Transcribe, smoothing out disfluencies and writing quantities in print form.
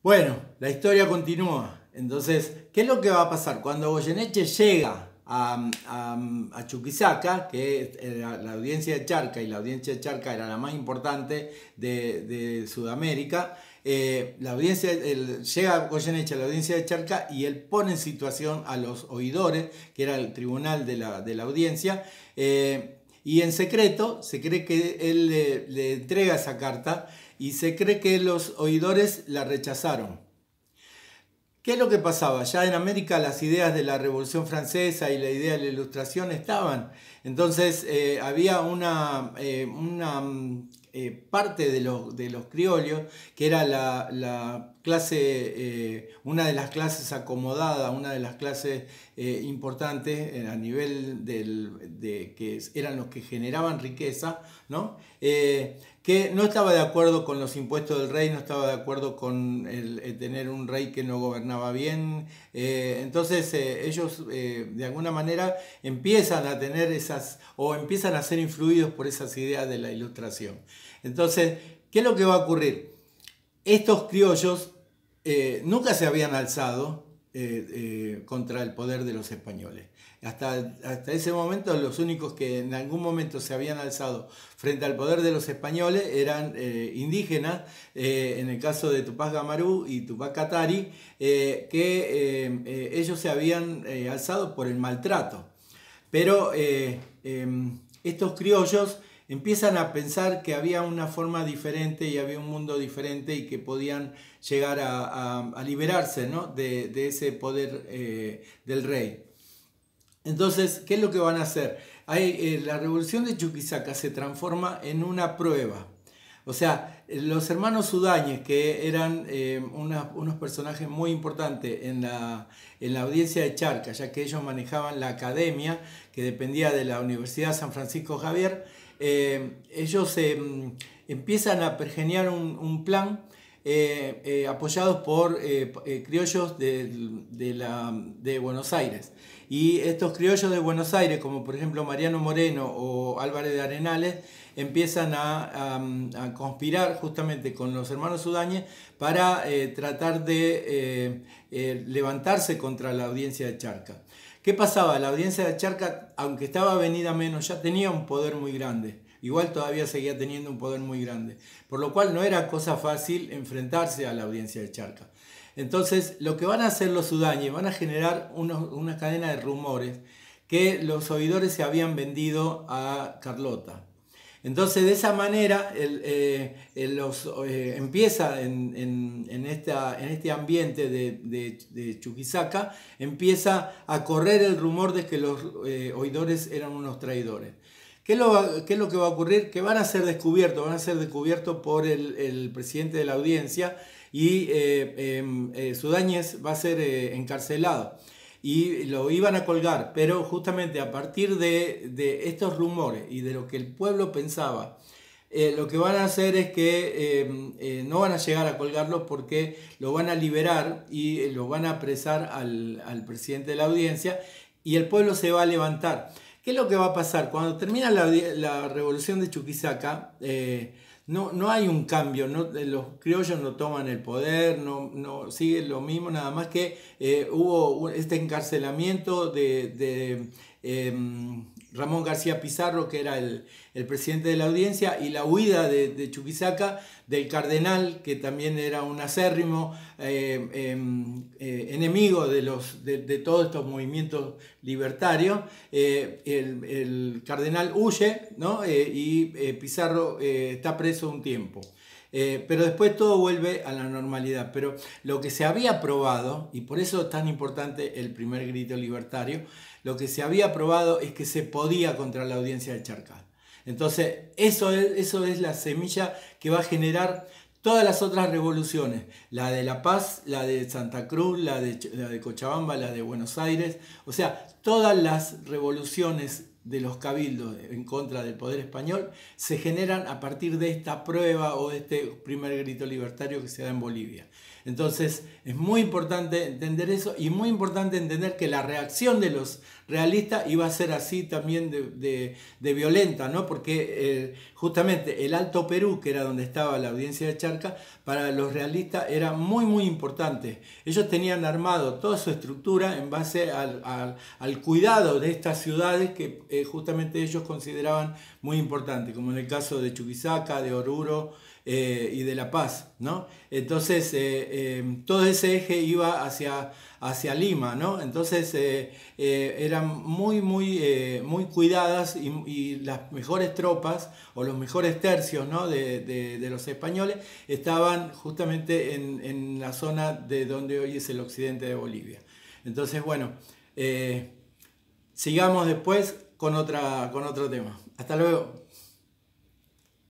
Bueno, la historia continúa. Entonces, ¿qué es lo que va a pasar? Cuando Goyeneche llega a Chuquisaca, que era la audiencia de Charca, y la audiencia de Charca era la más importante de Sudamérica, llega Goyeneche a la audiencia de Charca y él pone en situación a los oidores, que era el tribunal de la audiencia, y en secreto se cree que él le entrega esa carta y se cree que los oidores la rechazaron. ¿Qué es lo que pasaba? Ya en América las ideas de la Revolución Francesa y la idea de la Ilustración estaban. Entonces había una parte de los criollos, que era la clase, una de las clases acomodadas, una de las clases importantes a nivel de que eran los que generaban riqueza, ¿no? Que no estaba de acuerdo con los impuestos del rey, no estaba de acuerdo con el tener un rey que no gobernaba bien. Entonces ellos de alguna manera empiezan a tener o empiezan a ser influidos por esas ideas de la Ilustración. Entonces, ¿qué es lo que va a ocurrir? Estos criollos nunca se habían alzado contra el poder de los españoles. Hasta ese momento los únicos que en algún momento se habían alzado frente al poder de los españoles eran indígenas, en el caso de Tupac Amaru y Tupac Katari, que ellos se habían alzado por el maltrato. Pero estos criollos empiezan a pensar que había una forma diferente y había un mundo diferente y que podían llegar a liberarse, ¿no? de ese poder del rey. Entonces, ¿qué es lo que van a hacer? La revolución de Chuquisaca se transforma en una prueba. O sea, los hermanos Sudáñez, que eran unos personajes muy importantes en la audiencia de Charca, ya que ellos manejaban la academia, que dependía de la Universidad San Francisco Javier, ellos empiezan a pergeniar un plan apoyados por criollos de Buenos Aires. Y estos criollos de Buenos Aires, como por ejemplo Mariano Moreno o Álvarez de Arenales, empiezan a conspirar justamente con los hermanos Sudáñez para tratar de levantarse contra la audiencia de Charca. ¿Qué pasaba? La audiencia de Charca, aunque estaba venida menos, ya tenía un poder muy grande. Igual todavía seguía teniendo un poder muy grande. Por lo cual no era cosa fácil enfrentarse a la audiencia de Charca. Entonces, lo que van a hacer los Sudáñez, van a generar una cadena de rumores que los oidores se habían vendido a Carlota. Entonces, de esa manera, empieza en este ambiente de Chuquisaca, empieza a correr el rumor de que los oidores eran unos traidores. ¿Qué es lo que va a ocurrir? Que van a ser descubiertos por el presidente de la audiencia y Sudáñez va a ser encarcelado y lo iban a colgar, pero justamente a partir de estos rumores y de lo que el pueblo pensaba, lo que van a hacer es que no van a llegar a colgarlo porque lo van a liberar y lo van a apresar al presidente de la audiencia y el pueblo se va a levantar. ¿Qué es lo que va a pasar? Cuando termina la revolución de Chuquisaca, no hay un cambio, los criollos no toman el poder, no sigue lo mismo, nada más que hubo este encarcelamiento de Ramón García Pizarro, que era el presidente de la audiencia, y la huida de Chuquisaca del cardenal, que también era un acérrimo enemigo de todos estos movimientos libertarios. El cardenal huye, ¿no? Y Pizarro está preso un tiempo. Pero después todo vuelve a la normalidad. Pero lo que se había probado, y por eso es tan importante el primer grito libertario, lo que se había probado es que se podía contra la audiencia de Charca. Entonces, eso es la semilla que va a generar todas las otras revoluciones, la de La Paz, la de Santa Cruz, la de Cochabamba, la de Buenos Aires, o sea, todas las revoluciones de los cabildos en contra del poder español se generan a partir de esta prueba o de este primer grito libertario que se da en Bolivia. Entonces es muy importante entender eso y muy importante entender que la reacción de los realistas iba a ser así también de violenta, ¿no? Porque justamente el Alto Perú, que era donde estaba la audiencia de Charcas, para los realistas era muy muy importante. Ellos tenían armado toda su estructura en base al cuidado de estas ciudades que justamente ellos consideraban muy importantes, como en el caso de Chuquisaca, de Oruro, y de La Paz, ¿no? Entonces todo ese eje iba hacia Lima, ¿no? Entonces eran muy cuidadas y las mejores tropas o los mejores tercios, ¿no? de los españoles estaban justamente en la zona de donde hoy es el occidente de Bolivia. Entonces, bueno, sigamos después con otro tema. Hasta luego.